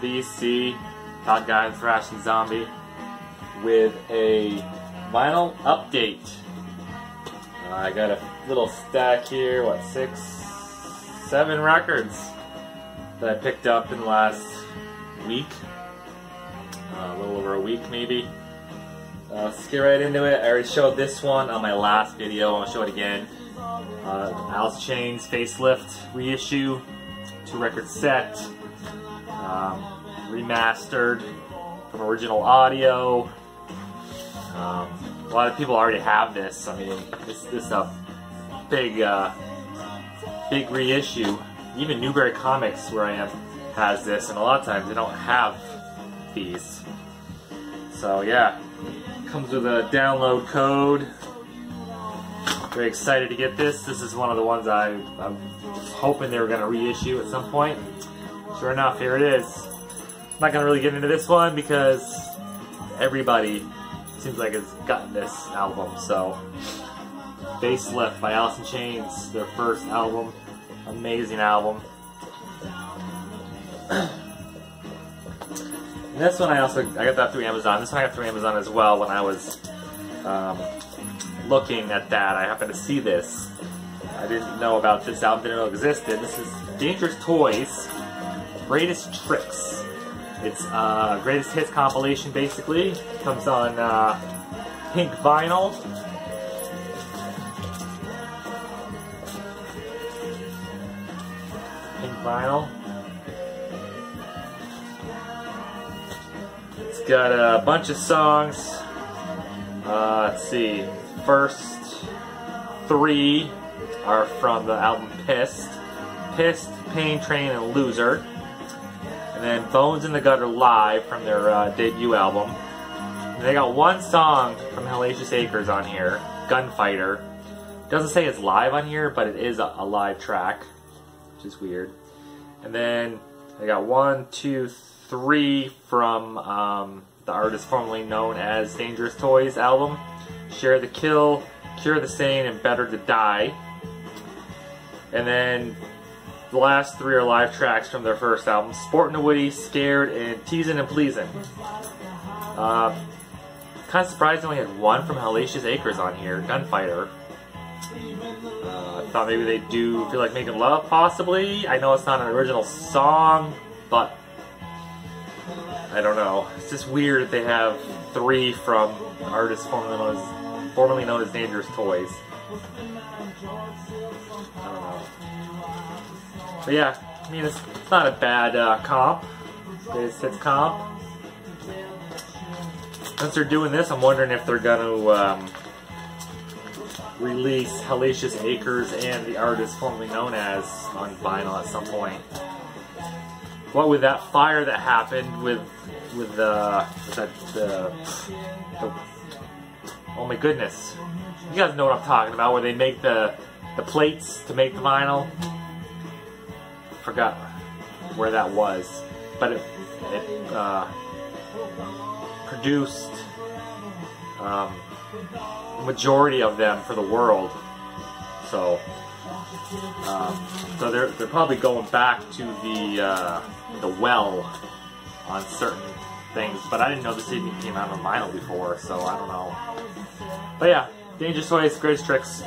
VC, Top Guy, Thrash, and Zombie, with a vinyl update. I got a little stack here, what, 6, 7 records that I picked up in the last week. A little over a week, maybe. Let's get right into it. I already showed this one on my last video. I'll show it again. Alice in Chains Facelift reissue, 2-record set, remastered from original audio. A lot of people already have this. I mean, this is a big reissue. Even Newberry Comics, where I am, has this, and a lot of times they don't have these. So yeah, comes with a download code. Very excited to get this. This is one of the ones I'm hoping they were going to reissue at some point. Sure enough, here it is. I'm not going to really get into this one because everybody seems like has gotten this album. So, Facelift by Alice in Chains, their first album. Amazing album. And this one I got that through Amazon. This one I got through Amazon as well. When I was looking at that, I happened to see this. I didn't know about this album, didn't know it existed. This is Dangerous Toys, Greatest Tricks. It's greatest hits compilation, basically. Comes on pink vinyl. Pink vinyl. It's got a bunch of songs. Let's see. First 3 are from the album Pissed, Pain Train, and Loser. And then Bones in the Gutter Live from their debut album. And they got 1 song from Hellacious Acres on here, Gunfighter. It doesn't say it's live on here, but it is a live track, which is weird. And then they got 1, 2, 3 from the artist formerly known as Dangerous Toys album. Share the Kill, Cure the Sane, and Better to Die. And then the last 3 are live tracks from their first album, Sportin' the Witty, Scared, and Teasin' and Pleasin'. Kind of surprised I only had 1 from Hellacious Acres on here, Gunfighter. I thought maybe they do Feel Like Making Love, possibly. I know it's not an original song, but I don't know. It's just weird that they have 3 from artists formerly known as Dangerous Toys. I don't know. But yeah, I mean, it's not a bad comp. Greatest hits comp. Since they're doing this, I'm wondering if they're going to release Hellacious Acres and the artist formerly known as on vinyl at some point. What with that fire that happened with the oh my goodness, you guys know what I'm talking about, where they make the plates to make the vinyl. Forgot where that was, but it produced the majority of them for the world. So so they're probably going back to the well on certain things, but I didn't know this even came out on vinyl before, so I don't know. But yeah, Dangerous Toys, Greatest Tricks.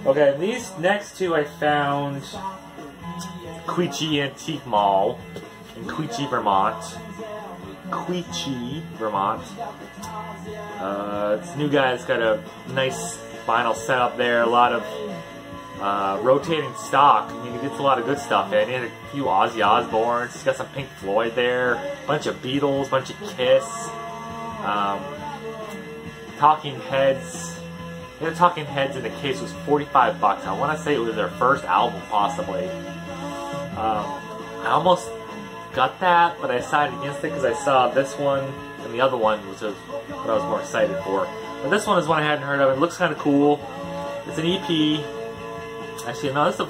Okay, these next 2 I found Queechee Antique Mall in Queechee, Vermont. This new guy's got a nice vinyl setup there, a lot of rotating stock. I mean, he gets a lot of good stuff in. He had a few Ozzy Osbournes. He's got some Pink Floyd there, a bunch of Beatles, a bunch of Kiss, Talking Heads. The Talking Heads in the case was $45. I want to say it was their first album, possibly. I almost got that, but I decided against it because I saw this one and the other one, which was what I was more excited for. But this one is one I hadn't heard of. It looks kind of cool. It's an EP. Actually, no, this is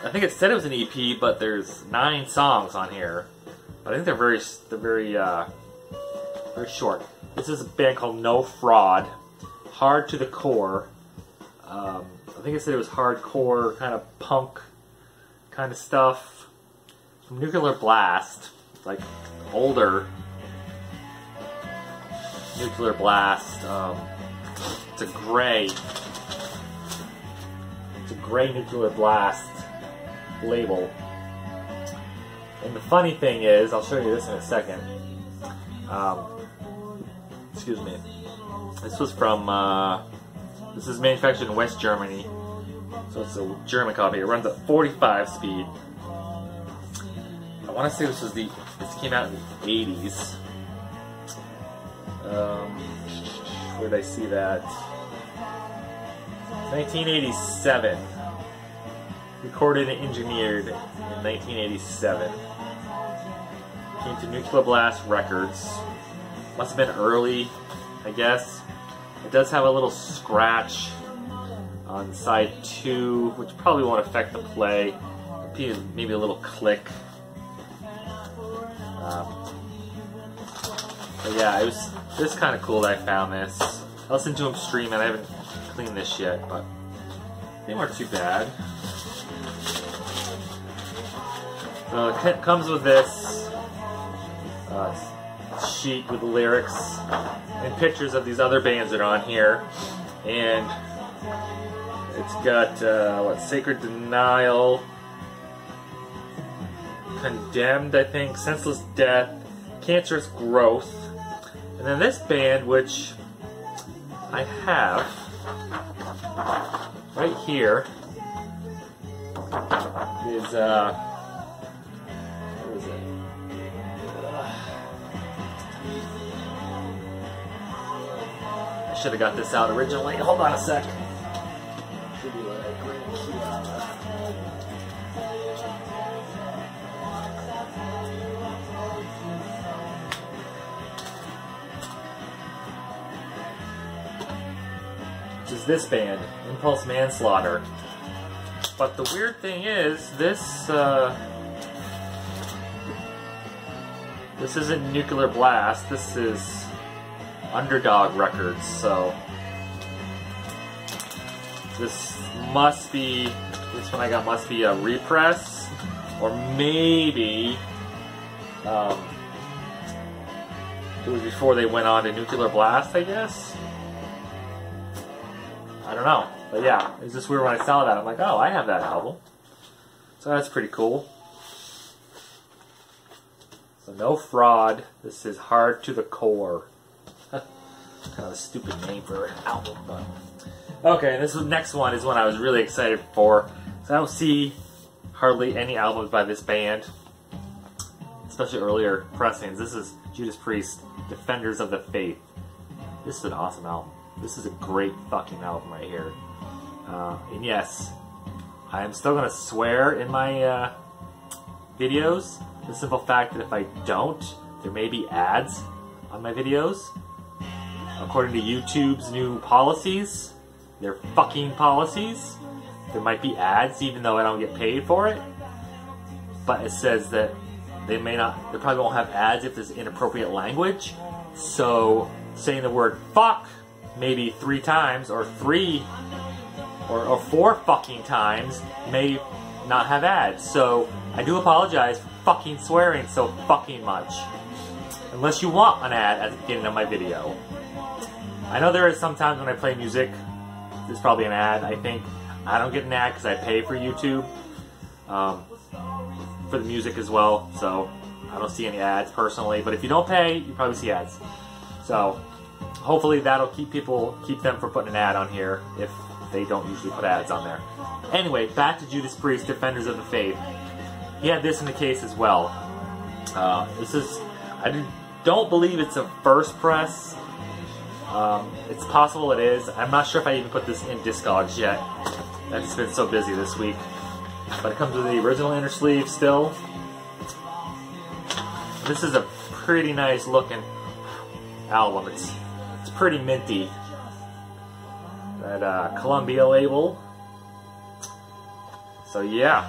I think it said it was an EP, but there's 9 songs on here. But I think they're very short. This is a band called No Fraud. Hard to the Core. I think it said it was hardcore, kind of punk kind of stuff. from Nuclear Blast, like older Nuclear Blast. It's a gray Nuclear Blast label. And the funny thing is, I'll show you this in a second. Excuse me. This was from, this is manufactured in West Germany. So it's a German copy. It runs at 45 speed. I want to say this came out in the 80s. Where did I see that? 1987. Recorded and engineered in 1987. Came to Nuclear Blast Records. Must have been early, I guess. It does have a little scratch on side 2, which probably won't affect the play. Maybe a little click. But yeah, this is kind of cool that I found this. I listened to him stream and I haven't cleaned this yet, but they weren't too bad. So it comes with this sheet with lyrics and pictures of these other bands that are on here, and it's got Sacred Denial, Condemned, I think, Senseless Death, Cancerous Growth, and then this band, which I have right here, is what is it? I should have got this out originally. Hold on a sec. Should be like right here. Which is this band, Impulse Manslaughter. But the weird thing is, this isn't Nuclear Blast. This is Underdog Records. So this one I got must be a repress, or maybe it was before they went on to Nuclear Blast, I guess. I don't know. But yeah, it was just weird when I saw that. I'm like, oh, I have that album. So that's pretty cool. So no fraud. This is Hard to the Core. Kind of a stupid name for an album, but... Okay, this next one is one I was really excited for. So I don't see hardly any albums by this band, especially earlier pressings. This is Judas Priest, Defenders of the Faith. This is an awesome album. This is a great fucking album right here. And yes, I am still going to swear in my videos. The simple fact that if I don't, there may be ads on my videos. According to YouTube's new policies, their fucking policies, there might be ads even though I don't get paid for it. But it says that they probably won't have ads if there's inappropriate language. So saying the word fuck maybe 3 times or 4 fucking times may not have ads. So I do apologize for fucking swearing so fucking much. Unless you want an ad at the beginning of my video. I know there is sometimes when I play music, there's probably an ad, I think. I don't get an ad because I pay for YouTube. For the music as well, so I don't see any ads personally. But if you don't pay, you probably see ads. So hopefully that'll keep them from putting an ad on here if they don't usually put ads on there. Anyway, back to Judas Priest, Defenders of the Faith. He had this in the case as well. I don't believe it's a first press. It's possible it is. I'm not sure if I even put this in Discogs yet. I've just been so busy this week. But it comes with the original inner sleeve still. This is a pretty nice looking album. It's pretty minty. That Columbia label. So yeah,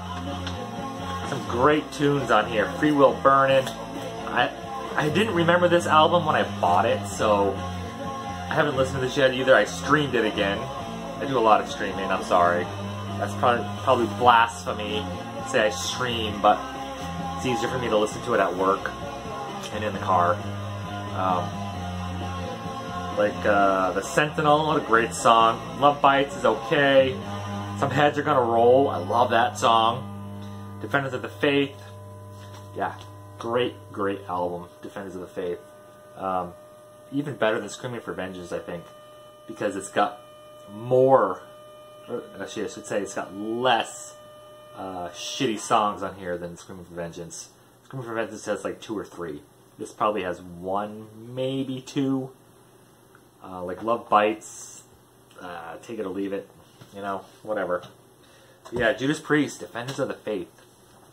some great tunes on here. Free Will Burnin'. I didn't remember this album when I bought it, so I haven't listened to this yet either. I streamed it again. I do a lot of streaming, I'm sorry. That's probably blasphemy to say I stream, but It's easier for me to listen to it at work and in the car. The Sentinel, what a great song. Love Bites is okay. Some Heads Are Gonna Roll, I love that song. Defenders of the Faith, yeah, great album, Defenders of the Faith. Even better than Screaming for Vengeance, I think, because it's got more, or actually I should say it's got less shitty songs on here than Screaming for Vengeance. Screaming for Vengeance has like 2 or 3. This probably has 1, maybe 2. Like Love Bites, take it or leave it, you know, whatever. But yeah, Judas Priest, Defenders of the Faith.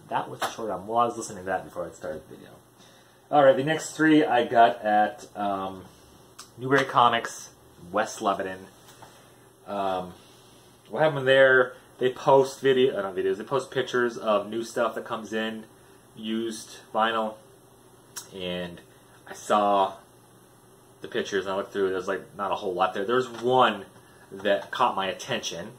That was a short album. Well, I was listening to that before I started the video. Alright, the next 3 I got at Newberry Comics, West Lebanon. What happened there, they post they post pictures of new stuff that comes in, used vinyl, and I saw the pictures and I looked through it. There's like not a whole lot there. There's one that caught my attention,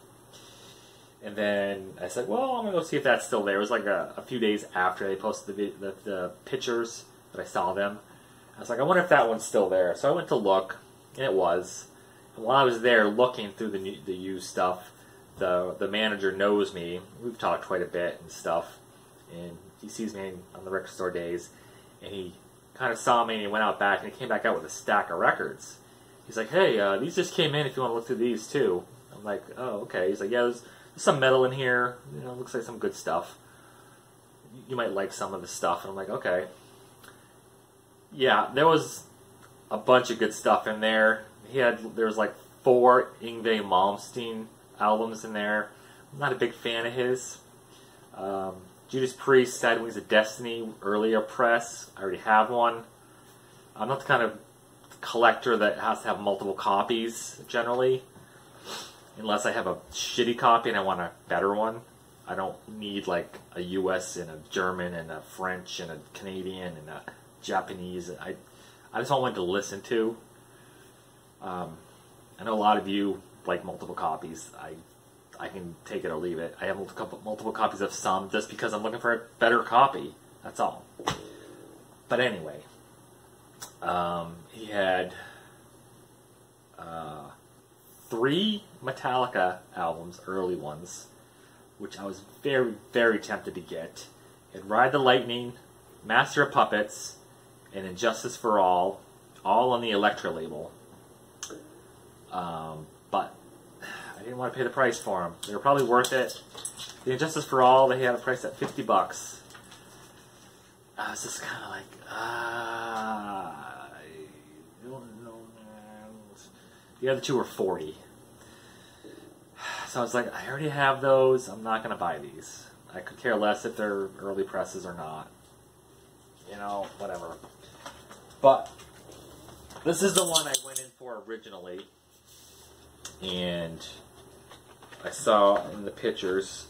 and then I said, well, I'm gonna go see if that's still there. It was like a few days after they posted the pictures that I saw them. I was like, I wonder if that one's still there. So I went to look, and it was. And while I was there looking through the used stuff, the manager knows me. We've talked quite a bit and stuff, and he sees me on the record store days, and he kind of saw me and he went out back and he came back out with a stack of records. He's like, hey, these just came in if you want to look through these too. I'm like, oh, okay. He's like, yeah, there's some metal in here. You know, looks like some good stuff. You might like some of the stuff. And I'm like, okay. Yeah, there was a bunch of good stuff in there. There was like 4 Yngwie Malmsteen albums in there. I'm not a big fan of his. Judas Priest, Sad Wings of Destiny, earlier press. I already have one. I'm not the kind of collector that has to have multiple copies, generally. Unless I have a shitty copy and I want a better one. I don't need like a US and a German and a French and a Canadian and a Japanese. I just want one to listen to. I know a lot of you like multiple copies. I can take it or leave it. I have multiple copies of some just because I'm looking for a better copy. That's all. But anyway, he had 3 Metallica albums, early ones, which I was very, very tempted to get. He had Ride the Lightning, Master of Puppets, and Injustice for All on the Elektra label. But I didn't want to pay the price for them. They were probably worth it. The Injustice for All, they had a price at $50. I was just kind of like, I don't know, man. The other 2 were $40. So I was like, I already have those. I'm not going to buy these. I could care less if they're early presses or not. You know, whatever. But this is the one I went in for originally. And I saw in the pictures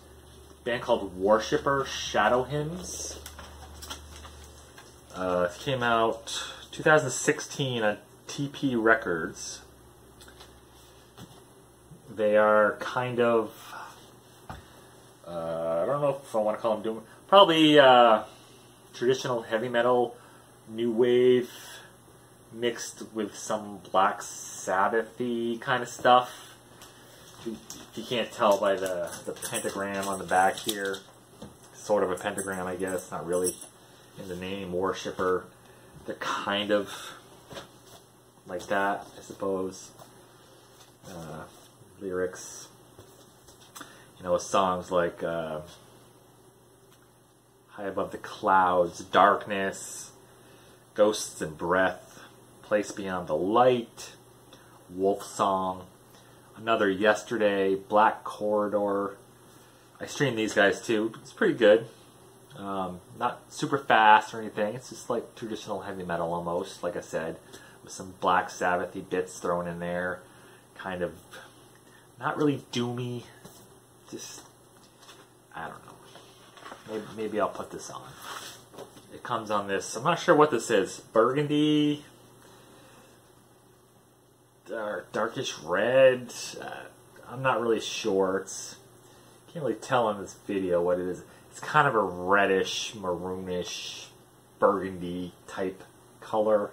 a band called Worshipper Shadow Hymns. It came out 2016 on TP Records. They are kind of, I don't know if I want to call them doom, probably traditional heavy metal, new wave, mixed with some Black Sabbath-y kind of stuff. If you can't tell by the pentagram on the back here, sort of a pentagram, I guess, not really in the name, Worshipper. They're kind of like that, I suppose. Lyrics, you know, songs like High Above the Clouds, Darkness, Ghosts and Breath, Place Beyond the Light, Wolf Song, Another Yesterday, Black Corridor. I streamed these guys too. It's pretty good. Not super fast or anything. It's just like traditional heavy metal almost, like I said, with some Black Sabbath-y bits thrown in there. Kind of not really doomy. Just, I don't know. Maybe I'll put this on. It comes on this, I'm not sure what this is. Burgundy, darkish red. I'm not really sure. Can't really tell on this video what it is. It's kind of a reddish, maroonish, burgundy type color.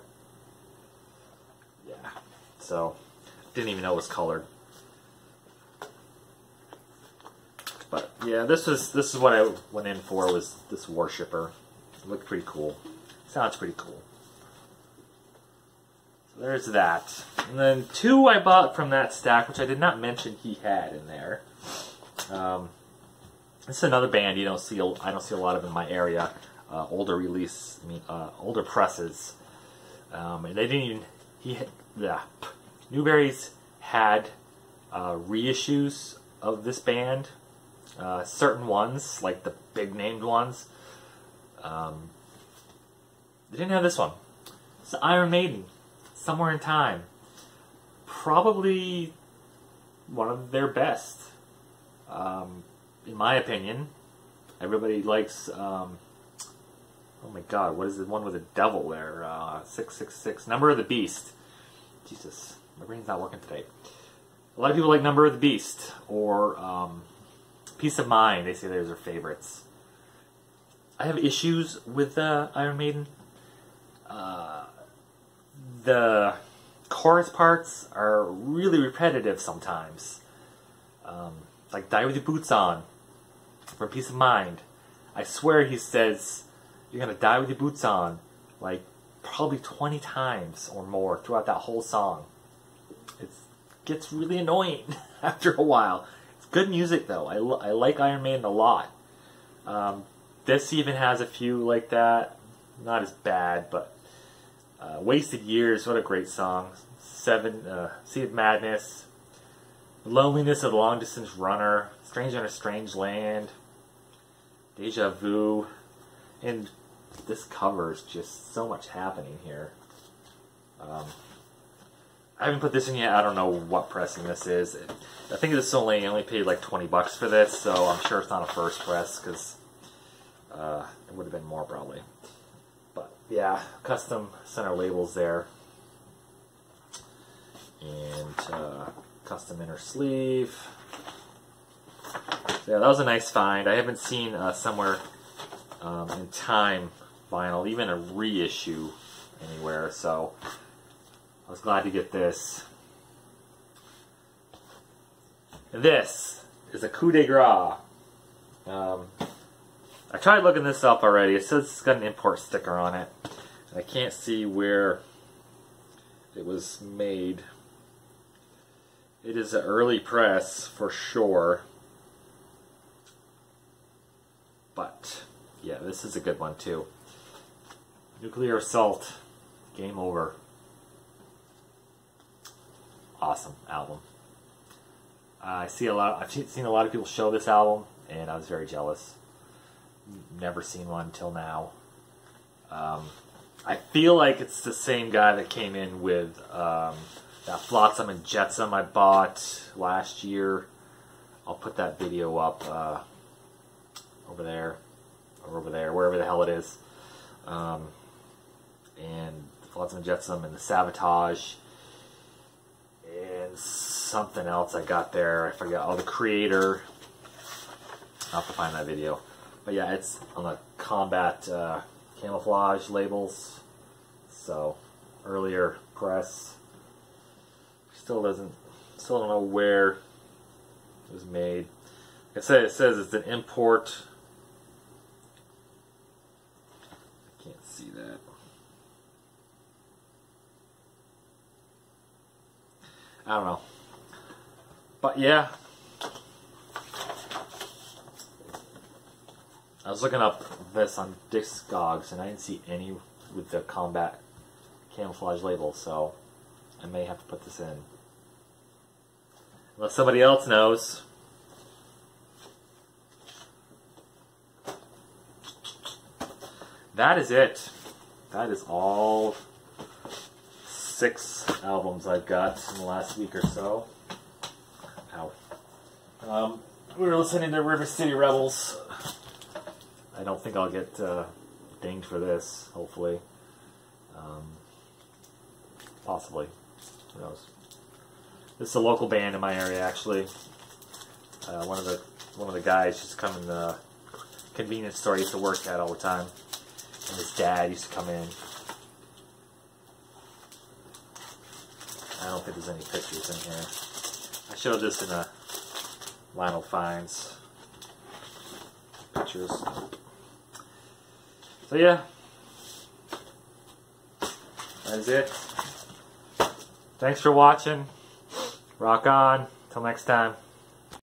Yeah, so didn't even know it was colored. But yeah, this is what I went in for, was this Worshipper. It looked pretty cool. Sounds pretty cool. So there's that. And then two I bought from that stack, which I did not mention he had in there. This is another band I don't see a lot of in my area. Older release, older presses. And they didn't even. Newberry's had reissues of this band. Certain ones, like the big named ones. They didn't have this one. It's Iron Maiden, Somewhere in Time. Probably one of their best. In my opinion. Everybody likes, oh my god, what is the one with the devil there? 666, Number of the Beast. Jesus, my brain's not working today. A lot of people like Number of the Beast, or Peace of Mind. They say those are favorites. I have issues with Iron Maiden. The chorus parts are really repetitive sometimes. Like Die With Your Boots On from Peace of Mind. I swear he says, you're going to die with your boots on, like probably 20 times or more throughout that whole song. It gets really annoying after a while. It's good music though. I like Iron Maiden a lot. This even has a few like that. Not as bad, but Wasted Years, what a great song. Sea of Madness. Loneliness of the Long Distance Runner. Stranger in a Strange Land. Deja Vu. And this cover's just so much happening here. I haven't put this in yet. I don't know what pressing this is. I think this only paid like 20 bucks for this, so I'm sure it's not a first press, because it would have been more probably. But yeah, custom center labels there. And custom inner sleeve. So yeah, that was a nice find. I haven't seen Somewhere in Time vinyl, even a reissue anywhere, so I was glad to get this. And this is a coup de grace. I tried looking this up already. It says it's got an import sticker on it. And I can't see where it was made. It is an early press for sure. But yeah, this is a good one too. Nuclear Assault, Game Over. Awesome album. I've seen a lot of people show this album, and I was very jealous. Never seen one until now. I feel like it's the same guy that came in with that Flotsam and Jetsam I bought last year. I'll put that video up over there, or over there, wherever the hell it is. And Flotsam and Jetsam and the Sabotage. And something else I got there. I forgot. Oh, the Creator. I'll have to find that video. But yeah, it's on the Combat camouflage labels. So, earlier press. Still don't know where it was made. Like I said, it says it's an import. I can't see that. I don't know. But yeah. I was looking up this on Discogs and I didn't see any with the Combat camouflage label, so I may have to put this in. Unless somebody else knows. That is it. That is all 6 albums I've got in the last week or so. Ow. We were listening to River City Rebels. I don't think I'll get dinged for this, hopefully. Possibly. Who knows? This is a local band in my area, actually. One of the guys just convenience store I used to work at all the time. And his dad used to come in. I don't think there's any pictures in here. I showed this in a Lionel Finds pictures. So yeah, that's it. Thanks for watching. Rock on. Till next time.